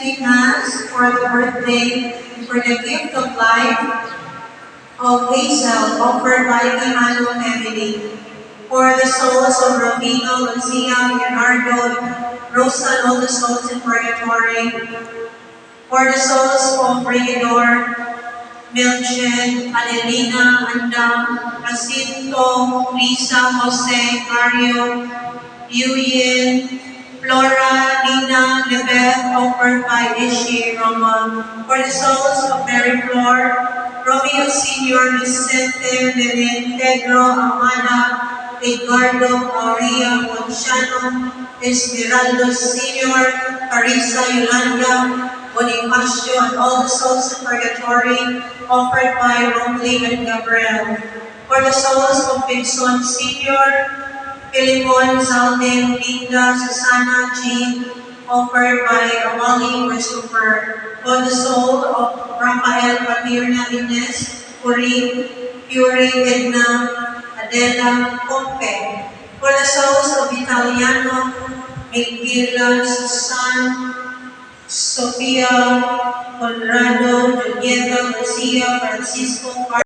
thanksgiving mass for the birthday, for the gift of life of Hazel offered by the Imano family. For the souls of Rufino, Lucia, Leonardo, Rosa, and all the souls in purgatory. For the souls of Brigador, Milchen, Adelina, Andam, Jacinto, Lisa, Jose, Mario, Yuyin, Flora, Nina, Lebeth, offered by Ishi, Roma. For the souls of Mary Flor, Romeo Sr., Vicente, Levin, Pedro, Amanda, Edgardo, Maria, Ponciano, Esmeralda Sr., Carissa, Yolanda, Bonifacio, and all the souls in purgatory, offered by Romley and Gabriel. For the souls of Pinson Sr., Pilimon, Zaldin, Linda, Susana, Jean, offered by Amali Christopher. For the soul of Rafael, Pamirna, Ines, Purin, Fury, Edna, Adela, Pompe. For the souls of Italiano, Miguel, Susan, Sofia, Conrado, Julieta, Garcia, Francisco,